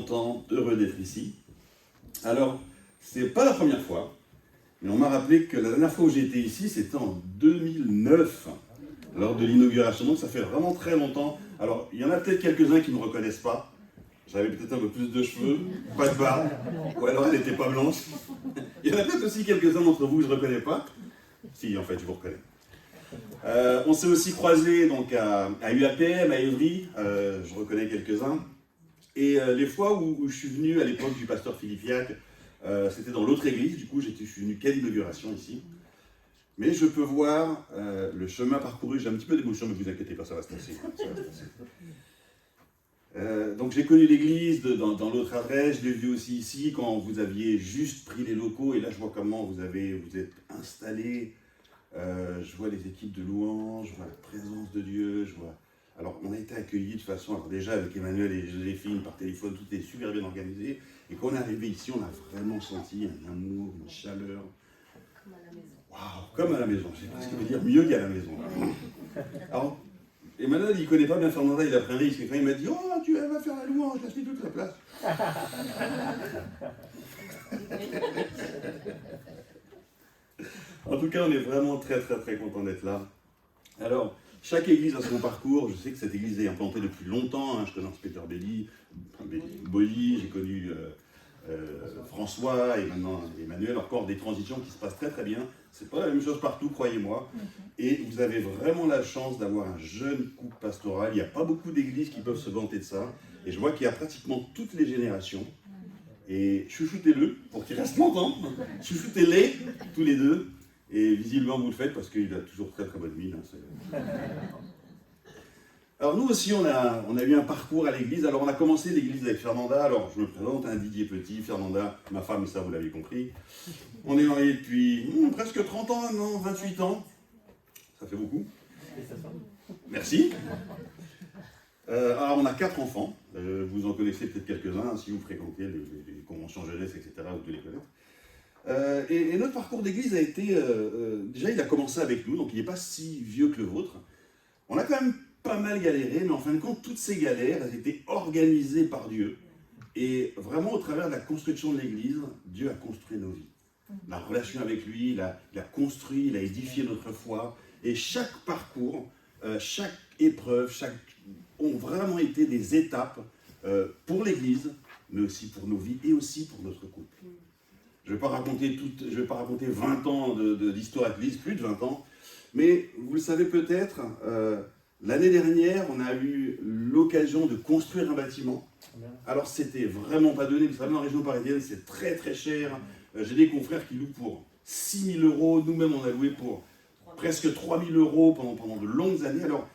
content, heureux d'être ici. Alors, c'est pas la première fois, mais on m'a rappelé que la dernière fois où j'ai été ici, c'était en 2009, lors de l'inauguration, donc ça fait vraiment très longtemps. Alors, il y en a peut-être quelques-uns qui ne me reconnaissent pas. J'avais peut-être un peu plus de cheveux, pas de barbe, ou alors elle n'était pas blanche. Il y en a peut-être aussi quelques-uns d'entre vous que je ne reconnais pas. Si, en fait, je vous reconnais. On s'est aussi croisés donc, à UAPM, à Évry, je reconnais quelques-uns. Et les fois où je suis venu à l'époque du pasteur Philippe Yac, c'était dans l'autre église, du coup je suis venu qu'à l'inauguration ici. Mais je peux voir le chemin parcouru, j'ai un petit peu d'émotion, mais vous inquiétez pas, ça va se passer. Donc j'ai connu l'église dans l'autre adresse, je l'ai vu aussi ici quand vous aviez juste pris les locaux, et là je vois comment vous êtes installés, je vois les équipes de louanges, je vois la présence de Dieu, je vois... Alors on a été accueillis de façon, alors déjà avec Emmanuel et Joséphine par téléphone, tout est super bien organisé, et quand on est arrivé ici, on a vraiment senti un amour, une chaleur. Comme à la maison. Waouh, comme à la maison, je sais pas ce qu'il veut dire, mieux qu'à la maison. Alors, Emmanuel, il ne connaît pas bien Fernanda, il a pris un risque. Et quand il m'a dit « Oh, elle va faire la louange, laisse-lui toute la place. » En tout cas, on est vraiment très content d'être là. Alors, chaque église a son parcours. Je sais que cette église est implantée depuis longtemps. Je connais Peter Bolly, j'ai connu François et maintenant Emmanuel. Encore des transitions qui se passent très bien. C'est pas la même chose partout, croyez-moi. Et vous avez vraiment la chance d'avoir un jeune couple pastoral. Il n'y a pas beaucoup d'églises qui peuvent se vanter de ça. Et je vois qu'il y a pratiquement toutes les générations. Et chouchoutez-le pour qu'il reste longtemps. Chouchoutez-les, tous les deux. Et visiblement, vous le faites parce qu'il a toujours très bonne mine. Alors nous aussi, on a eu un parcours à l'église. Alors on a commencé l'église avec Fernanda. Alors je me présente, Didier Petit, Fernanda, ma femme, ça vous l'avez compris. On est mariés depuis presque 30 ans maintenant, 28 ans. Ça fait beaucoup. Merci. Alors on a 4 enfants. Vous en connaissez peut-être quelques-uns, si vous fréquentez les conventions jeunesse, etc. Vous devez les connaître. Et notre parcours d'église a été... déjà, il a commencé avec nous, donc il n'est pas si vieux que le vôtre. On a quand même pas mal galéré, mais en fin de compte, toutes ces galères, elles étaient organisées par Dieu. Et vraiment, au travers de la construction de l'église, Dieu a construit nos vies. La relation avec lui, il a construit, il a édifié notre foi. Et chaque parcours, chaque épreuve, ont vraiment été des étapes pour l'église, mais aussi pour nos vies et aussi pour notre couple. Je ne vais pas raconter 20 ans d'histoire de l'église, plus de 20 ans, mais vous le savez peut-être, l'année dernière, on a eu l'occasion de construire un bâtiment. Alors, c'était vraiment pas donné, vous savez, dans la région parisienne, c'est très cher. J'ai des confrères qui louent pour 6 000 €. Nous-mêmes, on a loué pour presque 3 000 € pendant de longues années. Alors,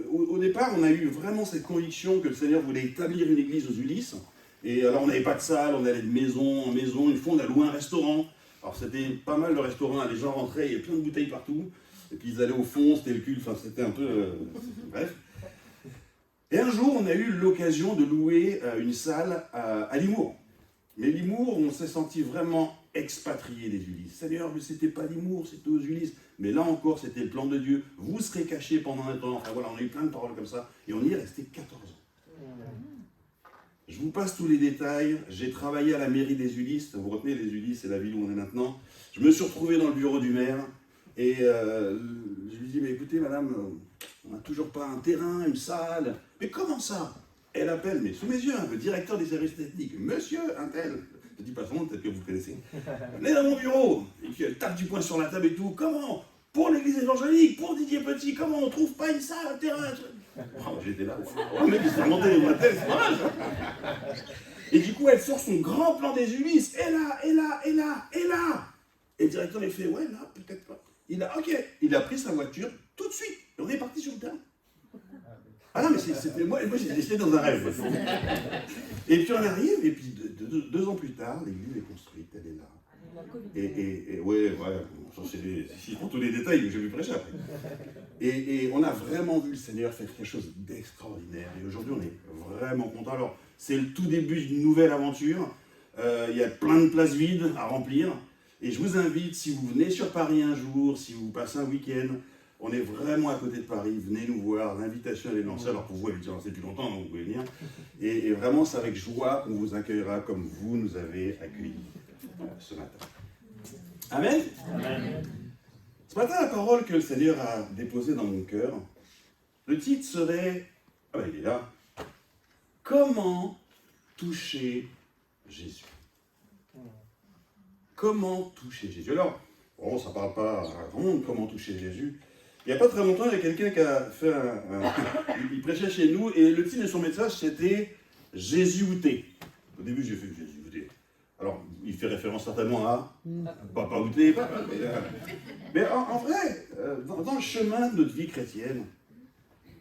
au départ, on a eu vraiment cette conviction que le Seigneur voulait établir une église aux Ulysses. Et alors, on n'avait pas de salle, on allait de maison en maison. Une fois, on a loué un restaurant. Alors, c'était pas mal le restaurant. Les gens rentraient, il y avait plein de bouteilles partout. Et puis, ils allaient au fond, c'était le culte. Enfin, c'était un peu... bref. Et un jour, on a eu l'occasion de louer une salle à Limours. Mais Limours, on s'est senti vraiment expatrié des Ulysses. Seigneur, mais c'était pas Limours, c'était aux Ulysses. Mais là encore, c'était le plan de Dieu. Vous serez cachés pendant un temps. Enfin voilà, on a eu plein de paroles comme ça. Et on y est resté 14 ans. Je vous passe tous les détails. J'ai travaillé à la mairie des Ulysses. Vous retenez, les Ulysses, c'est la ville où on est maintenant. Je me suis retrouvé dans le bureau du maire. Et je lui dis, mais écoutez, madame, on n'a toujours pas un terrain, une salle. Mais comment ça? Elle appelle, mais sous mes yeux, le directeur des services techniques. Monsieur, un tel. Je ne dis pas son nom, peut-être que vous connaissez. Venez dans mon bureau. Et puis elle tape du poing sur la table et tout. Comment? Pour l'église évangélique, pour Didier Petit, comment on ne trouve pas une salle, un terrain, un truc? Oh, j'étais là. Oh, mais il s'est remonté les bretelles, c'est pas mal, ça. Et du coup, elle sort son grand plan des Ulysses. Et là. Et le directeur, il fait, ouais, là, peut-être pas. Ok, il a pris sa voiture tout de suite. Et on est parti sur le terrain. Ah non, mais c'était moi j'étais dans un rêve. Et puis on arrive, et puis 2 ans plus tard, l'église est construite, elle est là. Et ouais, si je prends tous les détails, je vais lui prêcher après. Et on a vraiment vu le Seigneur faire quelque chose d'extraordinaire. Et aujourd'hui, on est vraiment content. Alors, c'est le tout début d'une nouvelle aventure. Il y a plein de places vides à remplir. Et je vous invite, si vous venez sur Paris un jour, si vous passez un week-end, On est vraiment à côté de Paris, venez nous voir, l'invitation elle est lancée, alors pour vous elle est lancée depuis longtemps, donc vous pouvez venir. Et vraiment c'est avec joie qu'on vous accueillera comme vous nous avez accueillis ce matin. Amen. Amen. Ce matin, la parole que le Seigneur a déposée dans mon cœur, le titre serait, ah ben il est là, comment toucher Jésus. Comment toucher Jésus. Alors, bon, ça ne parle pas à grand monde, comment toucher Jésus. Il n'y a pas très longtemps, il y a quelqu'un qui a fait il prêchait chez nous, et le titre de son message, c'était « Jésus outé ». Au début, j'ai fait « Jésus outé ». Alors, il fait référence certainement à Papa outé, mais en vrai, dans le chemin de notre vie chrétienne,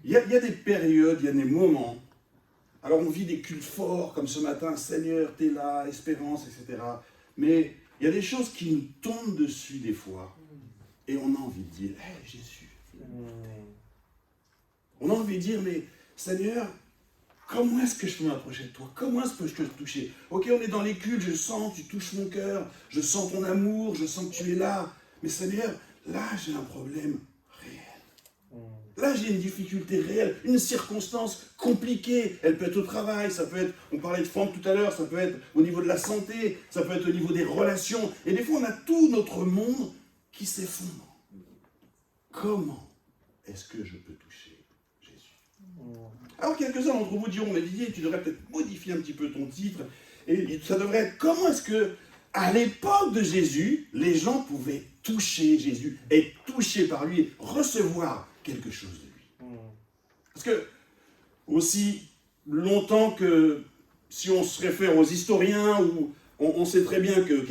il y a des périodes, il y a des moments. Alors, on vit des cultes forts, comme ce matin, Seigneur, t'es là, espérance, etc. Mais il y a des choses qui nous tombent dessus des fois, et on a envie de dire, hey, Jésus. On a envie de dire, mais Seigneur, comment est-ce que je peux m'approcher de toi? Comment est-ce que je peux te toucher? Ok, on est dans les cultes, je sens, tu touches mon cœur, je sens ton amour, je sens que tu es là. Mais Seigneur, là j'ai un problème réel. Là j'ai une difficulté réelle, une circonstance compliquée. Elle peut être au travail, ça peut être, on parlait de Franck tout à l'heure, ça peut être au niveau de la santé, ça peut être au niveau des relations. Et des fois on a tout notre monde qui s'effondre. Comment est-ce que je peux toucher Jésus? Alors quelques-uns d'entre vous diront, mais Didier, tu devrais peut-être modifier un petit peu ton titre, et ça devrait être, comment est-ce que, à l'époque de Jésus, les gens pouvaient toucher Jésus, être touchés par lui, recevoir quelque chose de lui. Parce que, aussi longtemps que, si on se réfère aux historiens, on sait très bien que,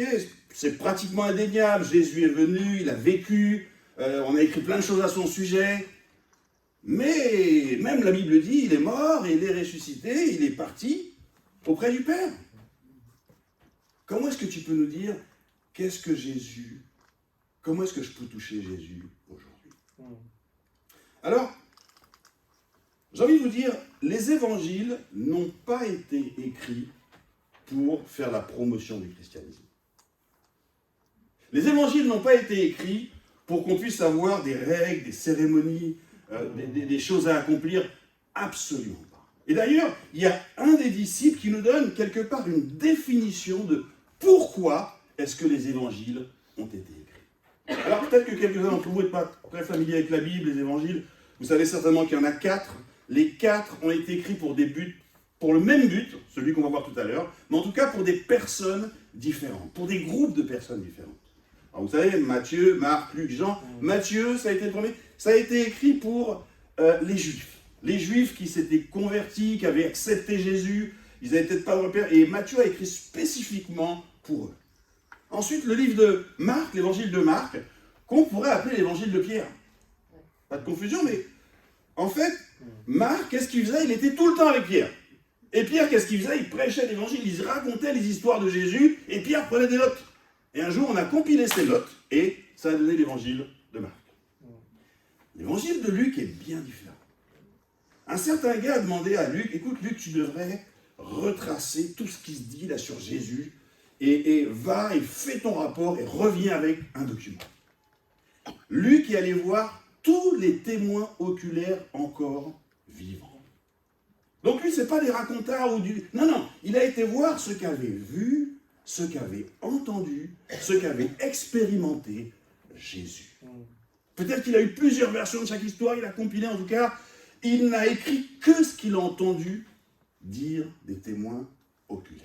c'est pratiquement indéniable, Jésus est venu, il a vécu, on a écrit plein de choses à son sujet, mais même la Bible dit, il est mort, il est ressuscité, il est parti auprès du Père. Comment est-ce que tu peux nous dire, qu'est-ce que Jésus, comment est-ce que je peux toucher Jésus aujourd'hui? Alors, j'ai envie de vous dire, les évangiles n'ont pas été écrits pour faire la promotion du christianisme. Les évangiles n'ont pas été écrits pour qu'on puisse avoir des règles, des cérémonies, des choses à accomplir. Absolument pas. Et d'ailleurs, il y a un des disciples qui nous donne quelque part une définition de pourquoi est-ce que les évangiles ont été écrits. Alors peut-être que quelques-uns d'entre vous n'êtes pas très familiers avec la Bible, les évangiles. Vous savez certainement qu'il y en a 4. Les 4 ont été écrits pour des buts, pour le même but, celui qu'on va voir tout à l'heure, mais en tout cas pour des personnes différentes, pour des groupes de personnes différentes. Alors vous savez, Matthieu, Marc, Luc, Jean. Matthieu, ça a été le premier. Ça a été écrit pour les Juifs. Les Juifs qui s'étaient convertis, qui avaient accepté Jésus. Ils n'avaient peut-être pas de repère. Et Matthieu a écrit spécifiquement pour eux. Ensuite, le livre de Marc, l'évangile de Marc, qu'on pourrait appeler l'évangile de Pierre. Pas de confusion, mais en fait, Marc, qu'est-ce qu'il faisait? Il était tout le temps avec Pierre. Et Pierre, qu'est-ce qu'il faisait? Il prêchait l'évangile, il racontait les histoires de Jésus, et Pierre prenait des notes. Et un jour, on a compilé ces notes, et ça a donné l'évangile de Marc. L'évangile de Luc est bien différent. Un certain gars a demandé à Luc, écoute Luc, tu devrais retracer tout ce qui se dit là sur Jésus, et va et fais ton rapport, et reviens avec un document. Luc est allé voir tous les témoins oculaires encore vivants. Donc lui, ce n'est pas des racontars ou du... Non, il a été voir ceux qui avaient vu, ceux qui avaient entendu, ceux qui avaient expérimenté Jésus. Peut-être qu'il a eu plusieurs versions de chaque histoire, il a compilé en tout cas. Il n'a écrit que ce qu'il a entendu dire des témoins oculaires.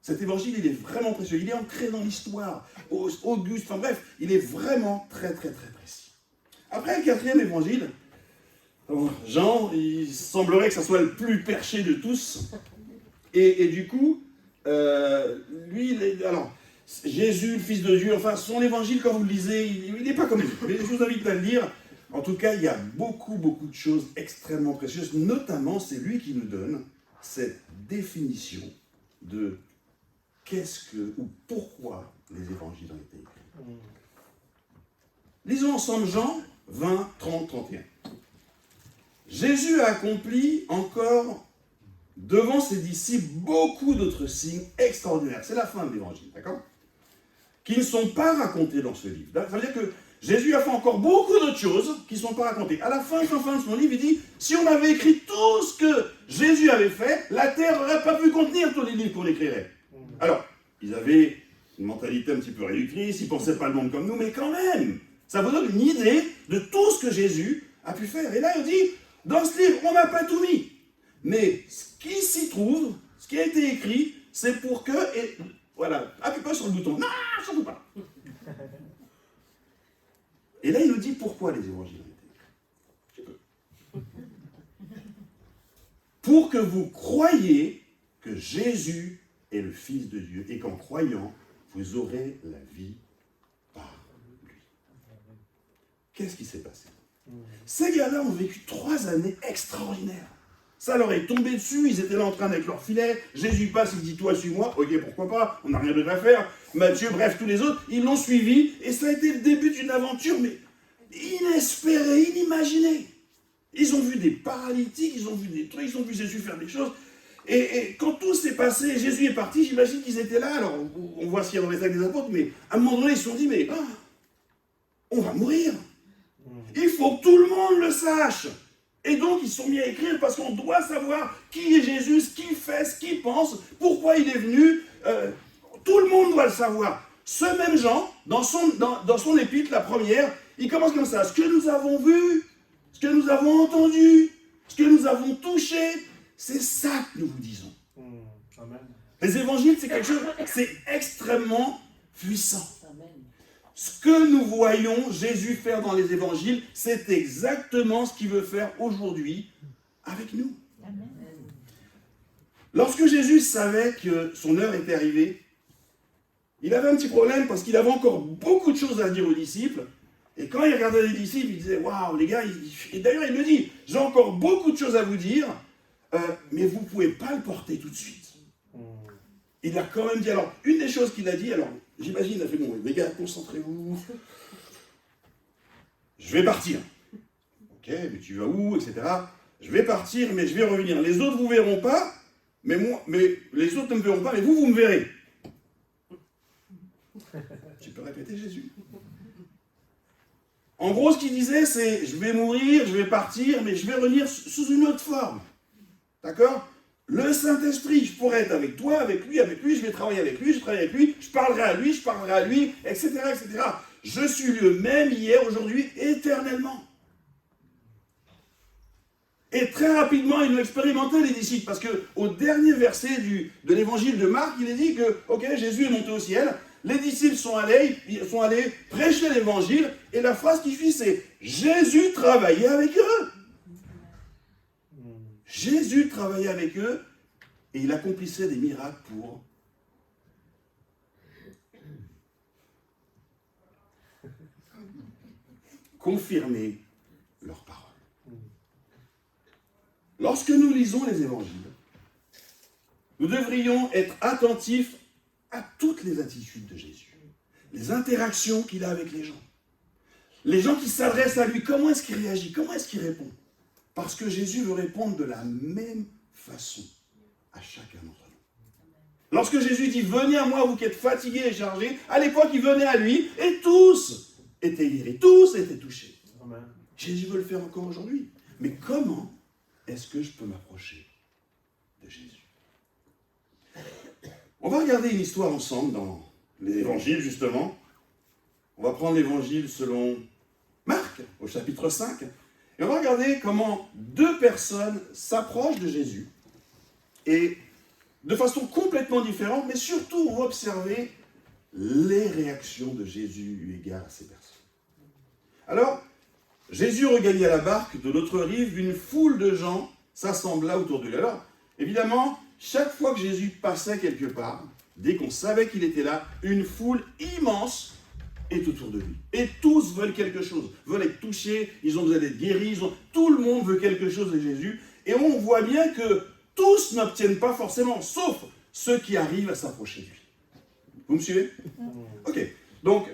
Cet évangile, il est vraiment précieux. Il est ancré dans l'histoire. Auguste, enfin bref, il est vraiment très, très, très précis. Après, le 4e évangile, Jean, il semblerait que ça soit le plus perché de tous. Et du coup, lui, alors, Jésus, le Fils de Dieu, enfin, son évangile, quand vous le lisez, il n'est pas comme les autres. Mais je vous invite à le lire. En tout cas, il y a beaucoup, beaucoup de choses extrêmement précieuses. Notamment, c'est lui qui nous donne cette définition de qu'est-ce que, ou pourquoi les évangiles ont été écrits. Lisons ensemble Jean 20, 30, 31. Jésus a accompli encore devant ses disciples beaucoup d'autres signes extraordinaires. C'est la fin de l'évangile, d'accord? Qui ne sont pas racontés dans ce livre. Ça veut dire que Jésus a fait encore beaucoup d'autres choses qui ne sont pas racontées. À la fin de son livre, il dit, si on avait écrit tout ce que Jésus avait fait, la terre n'aurait pas pu contenir tous les livres qu'on écrirait. Alors, ils avaient une mentalité un petit peu réductrice, ils ne pensaient pas le monde comme nous, mais quand même, ça vous donne une idée de tout ce que Jésus a pu faire. Et là, il dit, dans ce livre, on n'a pas tout mis. Mais ce qui s'y trouve, ce qui a été écrit, c'est pour que... Et voilà, appuie pas sur le bouton. Non, surtout pas. Et là, il nous dit pourquoi les évangiles ont été écrits. Pour que vous croyiez que Jésus est le Fils de Dieu et qu'en croyant, vous aurez la vie par lui. Qu'est-ce qui s'est passé? Ces gars-là ont vécu 3 années extraordinaires. Ça leur est tombé dessus, ils étaient là en train avec leur filet. Jésus passe, il dit toi, suis-moi. Ok, pourquoi pas, on n'a rien d'autre à faire. Matthieu, bref, tous les autres, ils l'ont suivi. Et ça a été le début d'une aventure, mais inespérée, inimaginée. Ils ont vu des paralytiques, ils ont vu des trucs, ils ont vu Jésus faire des choses. Et quand tout s'est passé, Jésus est parti, j'imagine qu'ils étaient là. Alors, on voit ce qu'il y a dans les actes des apôtres, mais à un moment donné, ils se sont dit, mais on va mourir. Il faut que tout le monde le sache. Et donc, ils se sont mis à écrire parce qu'on doit savoir qui est Jésus, ce qu'il fait, ce qu'il pense, pourquoi il est venu. Tout le monde doit le savoir. Ce même Jean, dans son épître, la première, il commence comme ça. Ce que nous avons vu, ce que nous avons entendu, ce que nous avons touché, c'est ça que nous vous disons. Amen. Les évangiles, c'est quelque chose, c'est extrêmement puissant. Amen. Ce que nous voyons Jésus faire dans les évangiles, c'est exactement ce qu'il veut faire aujourd'hui avec nous. Amen. Lorsque Jésus savait que son heure était arrivée, il avait un petit problème parce qu'il avait encore beaucoup de choses à dire aux disciples. Et quand il regardait les disciples, il disait « Waouh, les gars !» Et d'ailleurs, il me dit « J'ai encore beaucoup de choses à vous dire, mais vous ne pouvez pas le porter tout de suite. » Il a quand même dit, alors, une des choses qu'il a dit, alors, j'imagine, il a fait, bon, les gars, concentrez-vous. Je vais partir. Ok, mais tu vas où, etc. Je vais partir, mais je vais revenir. Les autres, vous ne verront pas, mais les autres ne me verront pas, mais vous me verrez. Tu peux répéter, Jésus? En gros, ce qu'il disait, c'est, je vais mourir, je vais partir, mais je vais revenir sous une autre forme. D'accord? Le Saint-Esprit, je pourrais être avec toi, avec lui, je vais travailler avec lui, je travaille avec lui, je parlerai à lui, etc., etc. Je suis le même hier, aujourd'hui, éternellement. Et très rapidement, ils l'ont expérimenté, les disciples, parce qu'au dernier verset de l'évangile de Marc, il est dit que, ok, Jésus est monté au ciel, les disciples sont allés prêcher l'évangile, et la phrase qui suit, c'est « Jésus travaillait avec eux ». Jésus travaillait avec eux et il accomplissait des miracles pour confirmer leurs paroles. Lorsque nous lisons les évangiles, nous devrions être attentifs à toutes les attitudes de Jésus, les interactions qu'il a avec les gens qui s'adressent à lui, comment est-ce qu'il réagit, comment est-ce qu'il répond. Parce que Jésus veut répondre de la même façon à chacun d'entre nous. Lorsque Jésus dit « Venez à moi, vous qui êtes fatigués et chargés », à l'époque, ils venaient à lui et tous étaient guéris, tous étaient touchés. Amen. Jésus veut le faire encore aujourd'hui. Mais comment est-ce que je peux m'approcher de Jésus? On va regarder une histoire ensemble dans les évangiles, justement. On va prendre l'évangile selon Marc, au chapitre 5. Et on va regarder comment 2 personnes s'approchent de Jésus et de façon complètement différente, mais surtout on va observer les réactions de Jésus eu égard à ces personnes. Alors, Jésus regagna la barque de l'autre rive, une foule de gens s'assembla autour de lui. Alors, évidemment, chaque fois que Jésus passait quelque part, dès qu'on savait qu'il était là, une foule immense est autour de lui. Et tous veulent quelque chose, veulent être touchés, ils ont besoin d'être guéris, tout le monde veut quelque chose de Jésus. Et on voit bien que tous n'obtiennent pas forcément, sauf ceux qui arrivent à s'approcher de lui. Vous me suivez? Ok. Donc,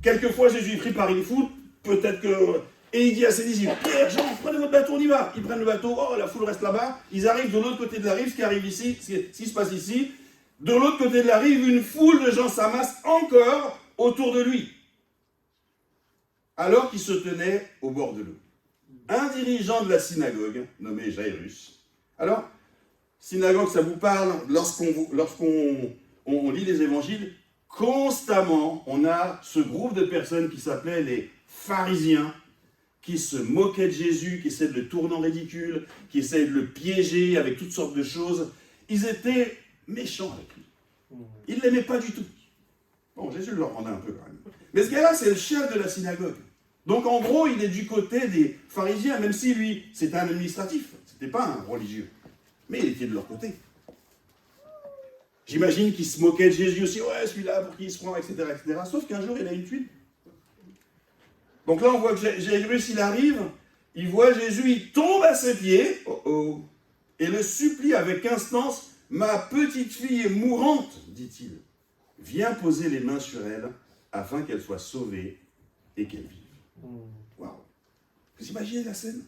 quelquefois Jésus est pris par une foule, peut-être que... Et il dit à ses disciples, Pierre, Jean, prenez votre bateau, on y va. Ils prennent le bateau, oh, la foule reste là-bas. Ils arrivent de l'autre côté de la rive, ce qui arrive ici, ce qui se passe ici. De l'autre côté de la rive, une foule de gens s'amasse encore autour de lui. alors qu'il se tenait au bord de l'eau. Un dirigeant de la synagogue, nommé Jairus. Alors, synagogue, ça vous parle, lorsqu'on lit les évangiles, constamment, on a ce groupe de personnes qui s'appelaient les pharisiens, qui se moquaient de Jésus, qui essayaient de le tourner en ridicule, qui essayaient de le piéger avec toutes sortes de choses. Ils étaient méchants avec lui. Ils ne l'aimaient pas du tout. Bon, Jésus leur rendait un peu quand même. Mais ce gars-là, c'est le chef de la synagogue. Donc en gros, il est du côté des pharisiens, même si lui, c'était un administratif, c'était pas un religieux. Mais il était de leur côté. J'imagine qu'ils se moquaient de Jésus aussi, ouais, celui-là, pour qui il se prend, etc., etc. Sauf qu'un jour, il a une tuile. Donc là, on voit que Jairus, il arrive, il voit Jésus, il tombe à ses pieds, et le supplie avec instance, ma petite fille est mourante, dit-il. Viens poser les mains sur elle, afin qu'elle soit sauvée et qu'elle vive. Waouh! Vous imaginez la scène?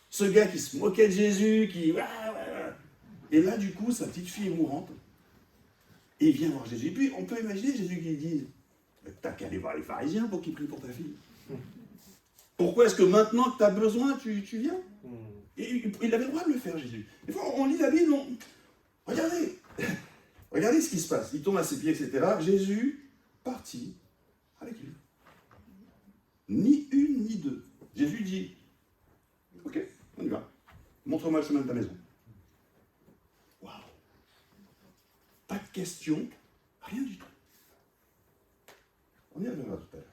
Ce gars qui se moquait de Jésus, qui... Et là, du coup, sa petite fille est mourante. Et il vient voir Jésus. Et puis, on peut imaginer Jésus qui dit, t'as qu'à aller voir les pharisiens pour qu'ils prient pour ta fille. Pourquoi est-ce que maintenant que tu as besoin, tu viens? Et il avait le droit de le faire, Jésus. Des fois, on lit la Bible, regardez, regardez ce qui se passe. Il tombe à ses pieds, etc. Jésus partit avec lui. Ni une, ni deux. Jésus dit, ok, on y va. Montre-moi le chemin de ta maison. Waouh! Pas de questions, rien du tout. On y reviendra tout à l'heure.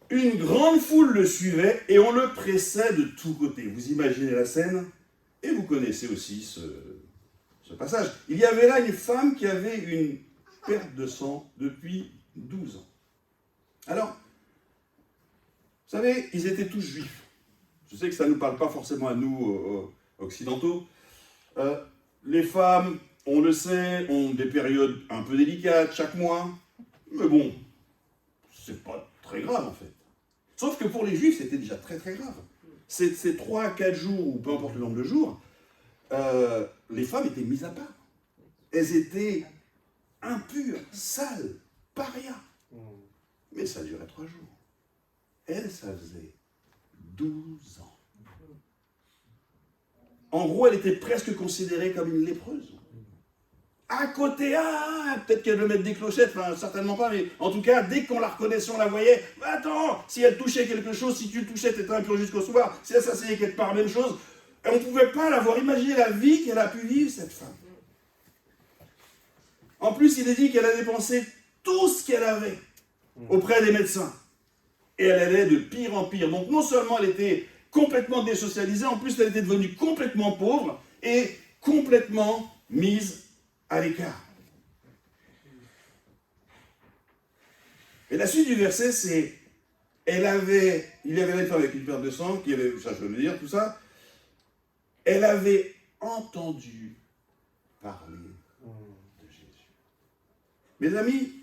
Une grande foule le suivait et on le pressait de tous côtés. Vous imaginez la scène et vous connaissez aussi ce passage. Il y avait là une femme qui avait une perte de sang depuis 12 ans. Alors, vous savez, ils étaient tous juifs. Je sais que ça ne nous parle pas forcément à nous, occidentaux. Les femmes, on le sait, ont des périodes un peu délicates chaque mois. Mais bon, c'est pas très grave en fait. Sauf que pour les juifs, c'était déjà très très grave. Ces 3 à 4 jours, ou peu importe le nombre de jours, les femmes étaient mises à part. Elles étaient impures, sales, parias. Mais ça durait 3 jours. Elle, ça faisait 12 ans. En gros, elle était presque considérée comme une lépreuse. À côté, peut-être qu'elle veut mettre des clochettes, enfin, certainement pas, mais en tout cas, dès qu'on la reconnaissait, on la voyait, attends, si elle touchait quelque chose, si tu le touchais, t'étais impur jusqu'au soir, si elle s'asseyait quelque part, même chose, et on ne pouvait pas l'avoir imaginé la vie qu'elle a pu vivre, cette femme. En plus, il est dit qu'elle a dépensé tout ce qu'elle avait auprès des médecins. Et elle allait de pire en pire. Donc non seulement elle était complètement désocialisée, en plus elle était devenue complètement pauvre et complètement mise à l'écart. Et la suite du verset, c'est, il y avait une femme avec une perte de sang, qui avait, ça je veux le dire, tout ça, elle avait entendu parler de Jésus. Mes amis,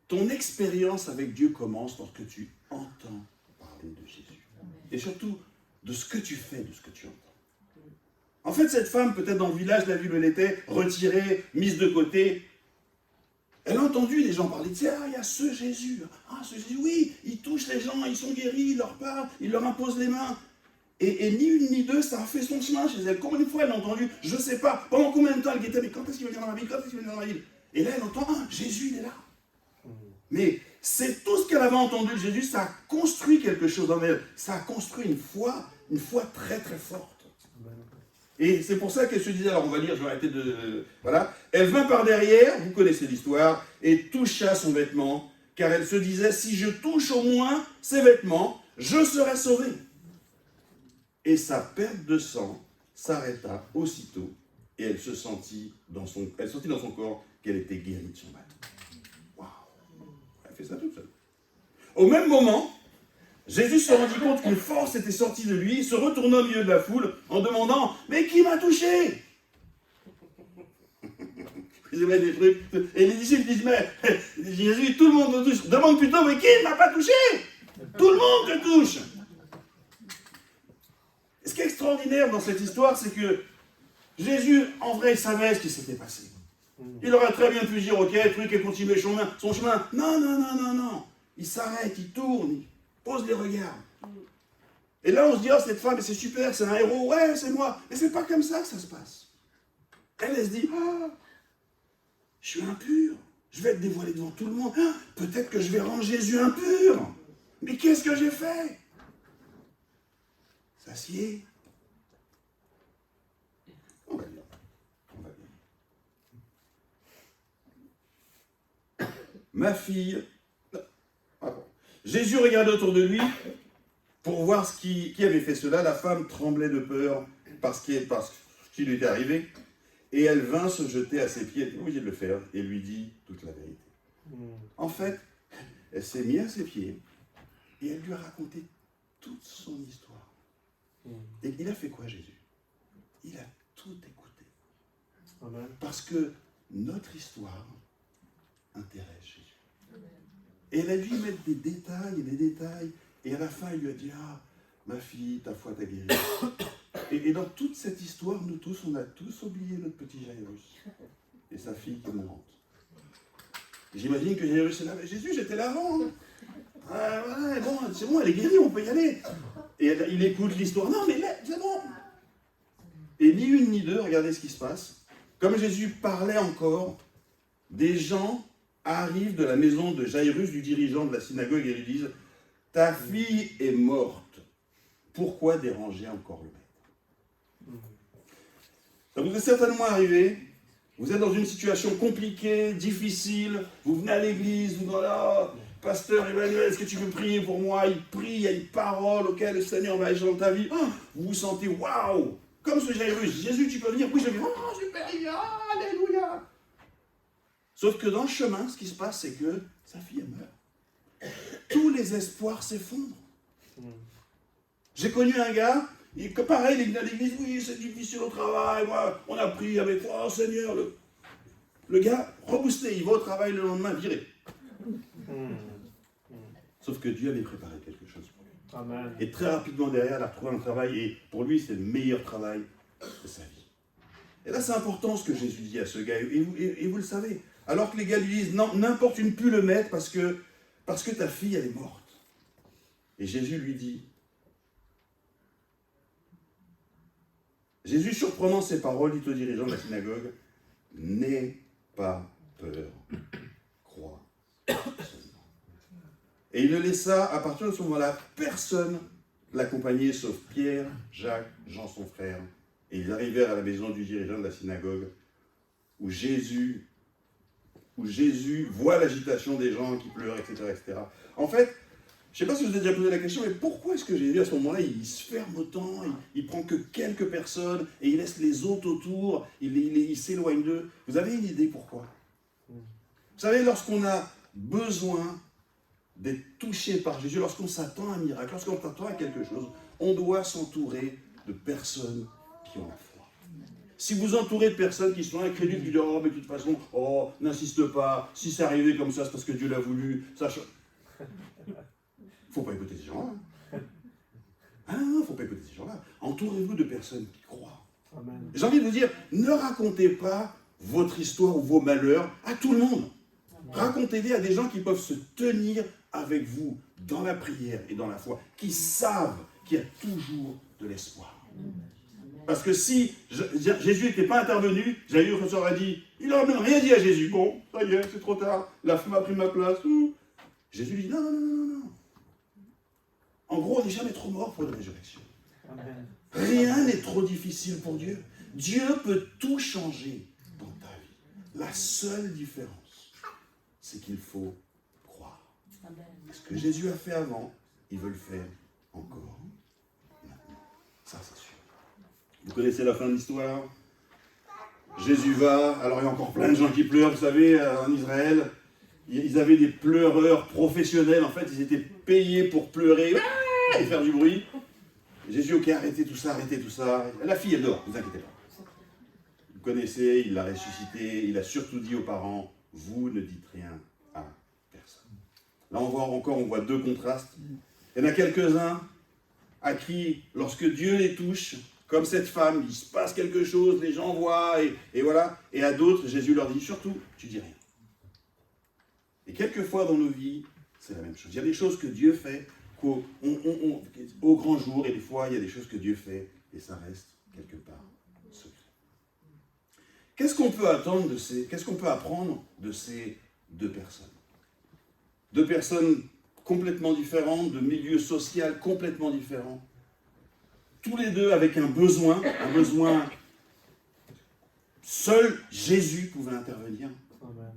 ton expérience avec Dieu commence lorsque tu entends parler de Jésus. Et surtout, de ce que tu fais, de ce que tu entends. En fait, cette femme, peut-être dans le village, la ville où elle était, retirée, mise de côté, elle a entendu des gens parler de ça. Ah, il y a ce Jésus. Ah, ce Jésus, oui, il touche les gens, ils sont guéris, il leur parle, il leur impose les mains. Et ni une ni deux, ça a fait son chemin chez elle. Combien de fois elle a entendu? Je ne sais pas. Pendant combien de temps elle guettait? Mais quand est-ce qu'il va venir dans ma ville? Quand est-ce qu'il va venir dans ma ville? Et là, elle entend, Jésus, il est là. Mais c'est tout ce qu'elle avait entendu de Jésus, ça a construit quelque chose en elle. Ça a construit une foi très très forte. Et c'est pour ça qu'elle se disait, alors on va lire, je vais arrêter de... Voilà. Elle vint par derrière, vous connaissez l'histoire, et toucha son vêtement, car elle se disait, si je touche au moins ses vêtements, je serai sauvée. Et sa perte de sang s'arrêta aussitôt, et elle sentit dans son corps qu'elle était guérie de son mal. Waouh! Elle fait ça toute seule. Au même moment, Jésus se rendit compte qu'une force était sortie de lui, se retourna au milieu de la foule en demandant « Mais qui m'a touché ?» Et les disciples disent « Mais Jésus, tout le monde te touche. Demande plutôt « Mais qui ne m'a pas touché ?» Tout le monde te touche. Et ce qui est extraordinaire dans cette histoire, c'est que Jésus, en vrai, savait ce qui s'était passé. Il aurait très bien pu dire, ok, truc, et continuer son chemin. Non, non, non, non, non. Il s'arrête, il tourne, il pose les regards. Et là, on se dit, oh, cette femme, c'est super, c'est un héros, ouais, c'est moi. Mais c'est pas comme ça que ça se passe. Elle se dit, ah, je suis impur. Je vais être dévoilé devant tout le monde. Ah, peut-être que je vais rendre Jésus impur. Mais qu'est-ce que j'ai fait? S'assied. On va bien. On va bien. Ma fille. Ah bon. Jésus regardait autour de lui pour voir qui avait fait cela. La femme tremblait de peur parce qu'il lui était arrivé. Et elle vint se jeter à ses pieds. Elle était obligée de le faire. Et lui dit toute la vérité. En fait, elle s'est mise à ses pieds et elle lui a raconté toute son histoire. Et il a fait quoi, Jésus? Il a tout écouté. Amen. Parce que notre histoire intéresse Jésus. Et elle a dû mettre des détails. Et à la fin, il lui a dit, ah, ma fille, ta foi t'a guéri. Et dans toute cette histoire, nous tous, on a tous oublié notre petit Jairus et sa fille qui est mourante. J'imagine que Jairus est là, mais Jésus, j'étais là avant. Hein. Voilà, bon, c'est bon, elle est guérie, on peut y aller. Et il écoute l'histoire. Non, mais là, c'est bon. Et ni une ni deux, regardez ce qui se passe. Comme Jésus parlait encore, des gens arrivent de la maison de Jairus, du dirigeant de la synagogue, et lui disent, ta fille est morte. Pourquoi déranger encore le maître? Ça vous est certainement arrivé. Vous êtes dans une situation compliquée, difficile. Vous venez à l'église, vous dites, là, pasteur Emmanuel, est-ce que tu veux prier pour moi? Il prie, il y a une parole auquel le Seigneur va agir dans ta vie. Oh, vous vous sentez waouh, comme ce Jairus. Jésus, tu peux venir? Oui, je viens. Oh, super, alléluia. Sauf que dans le chemin, ce qui se passe, c'est que sa fille meurt. Tous les espoirs s'effondrent. J'ai connu un gars, pareil, il vient à l'église, oui, c'est difficile au travail, moi, on a prié avec, oh Seigneur, le gars, reboosté, il va au travail le lendemain, viré. Sauf que Dieu avait préparé quelque chose pour lui. Amen. Et très rapidement derrière, il a retrouvé un travail, et pour lui, c'est le meilleur travail de sa vie. Et là, c'est important ce que Jésus dit à ce gars, et vous le savez. Alors que les gars lui disent, non, n'importe plus le mettre parce que ta fille, elle est morte. Et Jésus lui dit, Jésus, surprenant ces paroles, dit au dirigeant de la synagogue, n'aie pas peur, crois seulement. Et il le laissa, à partir de ce moment-là, personne l'accompagnait sauf Pierre, Jacques, Jean son frère. Et ils arrivèrent à la maison du dirigeant de la synagogue, où Jésus voit l'agitation des gens qui pleurent, etc., etc. En fait, je ne sais pas si vous avez déjà posé la question, mais pourquoi est-ce que Jésus, à ce moment-là, il se ferme autant, il prend que quelques personnes, et il laisse les autres autour, il s'éloigne d'eux? Vous avez une idée pourquoi? Vous savez, lorsqu'on a besoin d'être touché par Jésus, lorsqu'on s'attend à un miracle, lorsqu'on s'attend à quelque chose, on doit s'entourer de personnes qui ont la foi. Si vous entourez de personnes qui sont incrédules, qui disent, oh, mais de toute façon, oh, n'insiste pas, si c'est arrivé comme ça, c'est parce que Dieu l'a voulu, ça... Il ne faut pas écouter ces gens-là. Ah non, il ne faut pas écouter ces gens-là. Entourez-vous de personnes qui croient. Amen. J'ai envie de vous dire, ne racontez pas votre histoire ou vos malheurs à tout le monde. Racontez-les à des gens qui peuvent se tenir avec vous dans la prière et dans la foi, qui savent qu'il y a toujours de l'espoir. Parce que si Jésus n'était pas intervenu, j'avais eu qu'on aurait dit, il n'aurait même rien dit à Jésus. Bon, ça y est, c'est trop tard, la femme a pris ma place. Jésus lui dit, non, non, non, non, non. En gros, on n'est jamais trop mort pour une résurrection. Amen. Rien n'est trop difficile pour Dieu. Dieu peut tout changer dans ta vie. La seule différence, c'est qu'il faut croire. Ce que Jésus a fait avant, il veut le faire encore maintenant. Ça, c'est sûr. Vous connaissez la fin de l'histoire? Jésus va, alors il y a encore plein de gens qui pleurent, vous savez, en Israël. Ils avaient des pleureurs professionnels, en fait, ils étaient payés pour pleurer et faire du bruit. Jésus, ok, arrêtez tout ça. La fille, elle dort, ne vous inquiétez pas. Vous connaissez, il l'a ressuscité, il a surtout dit aux parents, vous ne dites rien à personne. Là, on voit deux contrastes. Il y en a quelques-uns à qui, lorsque Dieu les touche, Comme cette femme, il se passe quelque chose, les gens voient, et voilà. Et à d'autres, Jésus leur dit, surtout, tu dis rien. Et quelquefois dans nos vies, c'est la même chose. Il y a des choses que Dieu fait au grand jour, et des fois, il y a des choses que Dieu fait, et ça reste quelque part secret. Qu'est-ce qu'on peut apprendre de ces deux personnes? Deux personnes complètement différentes, de milieux sociaux complètement différents. Tous les deux avec un besoin. Seul Jésus pouvait intervenir. Amen.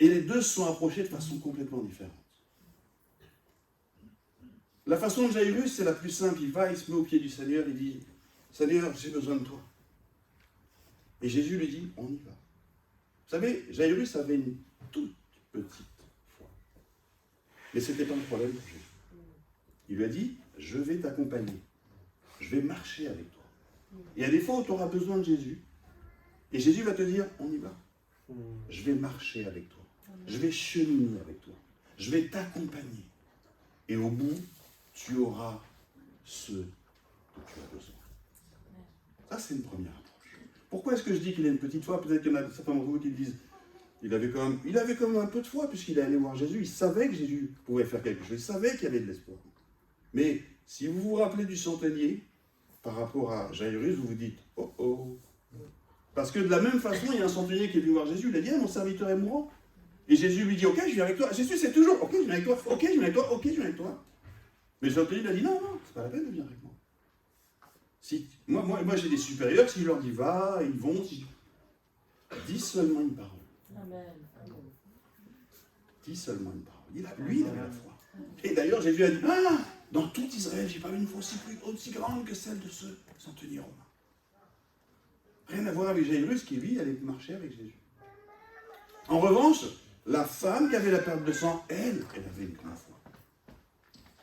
Et les deux se sont approchés de façon complètement différente. La façon de Jairus, c'est la plus simple. Il va, il se met au pied du Seigneur, il dit, Seigneur, j'ai besoin de toi. Et Jésus lui dit, on y va. Vous savez, Jairus avait une toute petite foi. Mais ce n'était pas un problème pour Jésus. Il lui a dit, je vais t'accompagner. Je vais marcher avec toi. Et il y a des fois où tu auras besoin de Jésus. Et Jésus va te dire, on y va. Je vais marcher avec toi. Je vais cheminer avec toi. Je vais t'accompagner. Et au bout, tu auras ce dont tu as besoin. Ça, c'est une première approche. Pourquoi est-ce que je dis qu'il a une petite foi? Peut-être qu'il y en a certains d'entre vous qui le disent. Il avait quand même un peu de foi, puisqu'il est allé voir Jésus. Il savait que Jésus pouvait faire quelque chose. Il savait qu'il y avait de l'espoir. Mais si vous vous rappelez du centenier, par rapport à Jairus, vous vous dites, oh oh. Parce que de la même façon, il y a un centenier qui est venu voir Jésus. Il a dit, ah, mon serviteur est mourant. Et Jésus lui dit, ok, je viens avec toi. Jésus, c'est toujours, ok, je viens avec toi, ok, je viens avec toi, ok, je viens avec toi. Mais le centenier lui a dit, non, c'est pas la peine de venir avec moi. Si, moi j'ai des supérieurs, si je leur dis va, ils vont. Dis seulement une parole. Amen. Dis seulement une parole. Lui, il avait la foi. Et d'ailleurs, Jésus a dit, ah, dans tout Israël, j'ai pas vu une foi aussi grande que celle de ce centenier romain. Rien à voir avec Jairus qui, lui, allait marcher avec Jésus. En revanche, la femme qui avait la perte de sang, elle avait une grande foi.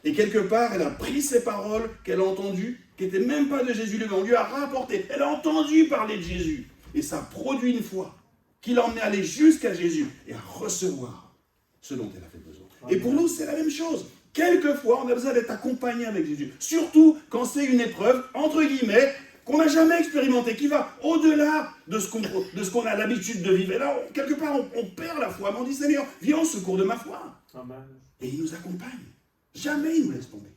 Et quelque part, elle a pris ces paroles qu'elle a entendues, qui n'étaient même pas de Jésus lui-même. On lui a rapporté. Elle a entendu parler de Jésus. Et ça a produit une foi qui l'a emmené à aller jusqu'à Jésus et à recevoir ce dont elle a fait besoin. Et pour nous, c'est la même chose. Quelquefois, on a besoin d'être accompagné avec Jésus. Surtout quand c'est une épreuve, entre guillemets, qu'on n'a jamais expérimentée, qui va au-delà de ce qu'on a l'habitude de vivre. Et là, quelque part, on perd la foi. Mais on dit, Seigneur, viens au secours de ma foi. Amen. Et il nous accompagne. Jamais il nous laisse tomber.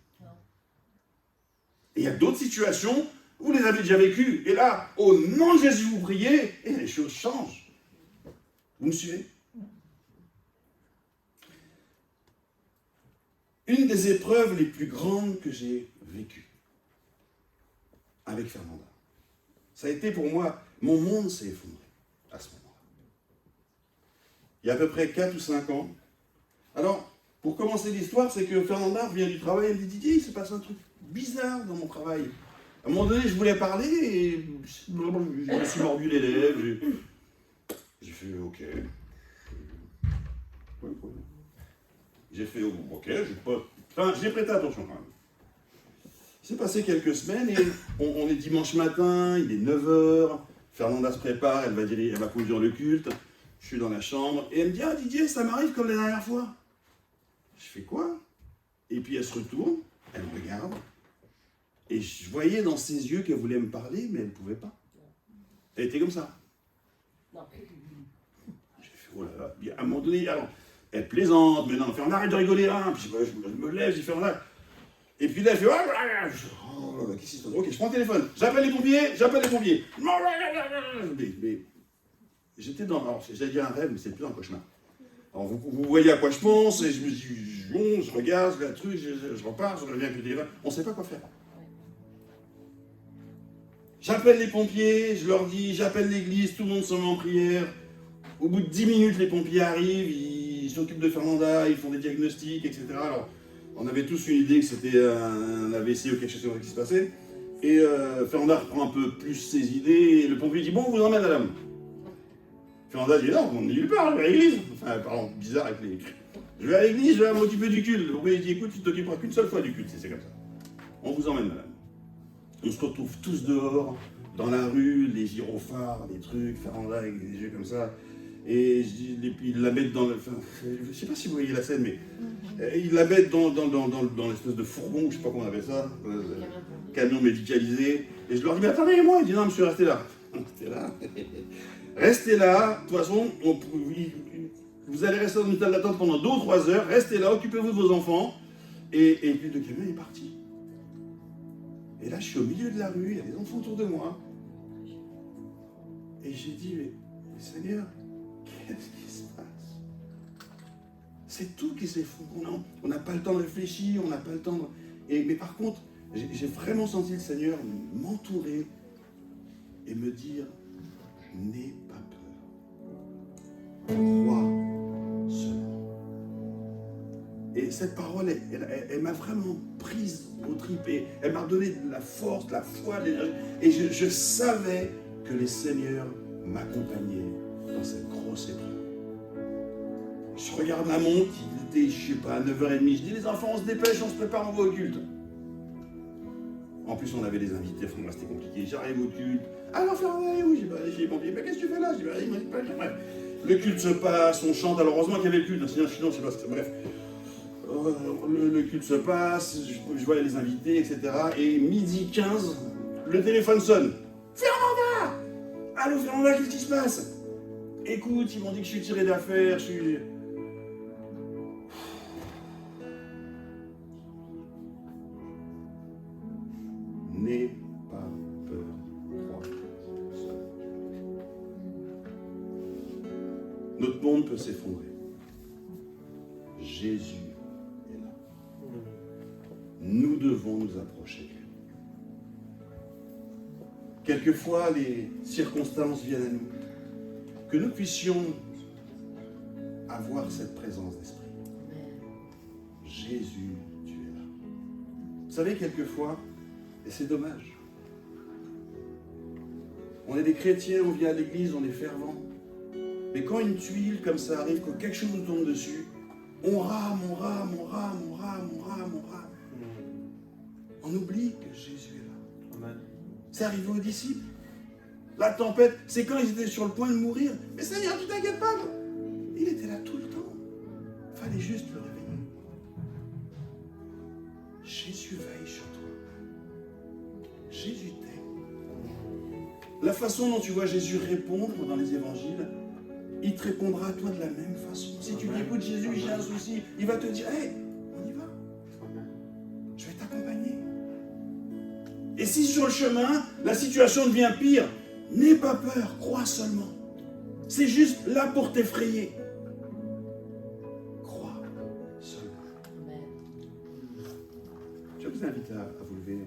Et il y a d'autres situations, vous les avez déjà vécues. Et là, au nom de Jésus, vous priez, et les choses changent. Vous me suivez? Une des épreuves les plus grandes que j'ai vécues avec Fernanda, ça a été pour moi, mon monde s'est effondré à ce moment-là. Il y a à peu près 4 ou 5 ans. Alors, pour commencer l'histoire, c'est que Fernanda revient du travail, elle me dit, Didier, il se passe un truc bizarre dans mon travail. À un moment donné, je voulais parler et je me suis mordu les lèvres. J'ai fait OK. J'ai fait OK, j'ai prêté attention quand même. Il s'est passé quelques semaines et on est dimanche matin, il est 9h, Fernanda se prépare, elle va conduire le culte. Je suis dans la chambre et elle me dit, ah Didier, ça m'arrive comme la dernière fois. Je fais quoi? Et puis elle se retourne, elle me regarde, et je voyais dans ses yeux qu'elle voulait me parler, mais elle ne pouvait pas. Elle était comme ça. J'ai fait, oh là là. Puis à un moment donné, alors, elle plaisante, mais non, on arrête de rigoler, hein. Puis je me lève, j'ai fait, là. Et puis là, elle fait, oh, qu'est-ce qui se passe? Ok, je prends le téléphone, j'appelle les pompiers. Mais j'étais dans, alors j'allais dire un rêve, mais c'est plus un cauchemar. Alors vous voyez à quoi je pense, et je me dis, je regarde, la truc, je repars, je reviens avec le téléphone, on ne sait pas quoi faire. J'appelle les pompiers, je leur dis, j'appelle l'église, tout le monde se met en prière. Au bout de 10 minutes, les pompiers arrivent, ils s'occupent de Fernanda, ils font des diagnostics, etc. Alors, on avait tous une idée que c'était un AVC ou quelque chose qui se passait. Et Fernanda reprend un peu plus ses idées, et le pompier dit, bon, on vous emmène, madame. Fernanda dit, non, on n'est nulle part, je vais à l'église. Enfin, parlant bizarre avec les... Je vais à l'église, je vais m'occuper du culte. Le pompier dit, écoute, tu t'occuperas qu'une seule fois du culte, c'est comme ça. On vous emmène, madame. On se retrouve tous dehors, dans la rue, les gyrophares, les trucs, Fernanda avec des yeux comme ça. Et puis ils la mettent dans le... Enfin, je ne sais pas si vous voyez la scène, mais ils la mettent dans l'espèce de fourgon, je ne sais pas comment on appelle ça, camion médicalisé. Et je leur dis, mais attendez-moi. Il dit, non, monsieur, restez là. Restez là. Restez là. De toute façon, vous allez rester dans une salle d'attente pendant 2 ou 3 heures. Restez là, occupez-vous de vos enfants. Et puis le camion est parti. Et là, je suis au milieu de la rue, il y a des enfants autour de moi. Et j'ai dit, mais Seigneur, qu'est-ce qui se passe? C'est tout qui s'effondre. On n'a pas le temps de réfléchir, on n'a pas le temps de... Mais par contre, j'ai vraiment senti le Seigneur m'entourer et me dire, n'aie pas peur. Crois seulement. Et cette parole, elle m'a vraiment prise au tripes. Et elle m'a donné de la force, de la foi, de l'énergie. Et je savais que les seigneurs m'accompagnaient dans cette grosse épreuve. Je regarde ma montre, il était, je sais pas, à 9h30. Je dis, les enfants, on se dépêche, on se prépare, on va au culte. En plus, on avait des invités, enfin, c'était compliqué. J'arrive au culte. Alors, Fernand, oui, j'ai les pompiers. Mais qu'est-ce que tu fais là? Il m'a dit, bref. Le culte se passe, on chante. Alors, heureusement qu'il y avait le culte, sinon, je sais pas, bref. Le culte se passe, je vois les invités, etc. Et 12h15, le téléphone sonne. Fernanda! Allô, Fernanda, qu'est-ce qui se passe? Écoute, ils m'ont dit que je suis tiré d'affaire, N'aie pas peur, crois. Notre monde peut s'effondrer. Jésus est là. Nous devons nous approcher de lui. Quelquefois, les circonstances viennent à nous. Que nous puissions avoir cette présence d'esprit. Jésus, tu es là. Vous savez, quelquefois, et c'est dommage, on est des chrétiens, on vient à l'église, on est fervents. Mais quand une tuile comme ça arrive, quand quelque chose nous tombe dessus, on rame. On oublie que Jésus est là. Amen. C'est arrivé aux disciples. La tempête, c'est quand ils étaient sur le point de mourir. Mais Seigneur, tu t'inquiètes pas. Il était là tout le temps. Il fallait juste le réveiller. Jésus veille sur toi. Jésus t'aime. La façon dont tu vois Jésus répondre dans les évangiles, il te répondra à toi de la même façon. Si tu dis, écoute Jésus, j'ai un souci, il va te dire, hey, on y va. Je vais t'accompagner. Et si sur le chemin, la situation devient pire, n'aie pas peur, crois seulement. C'est juste là pour t'effrayer. Crois seulement. Je vous invite à vous lever.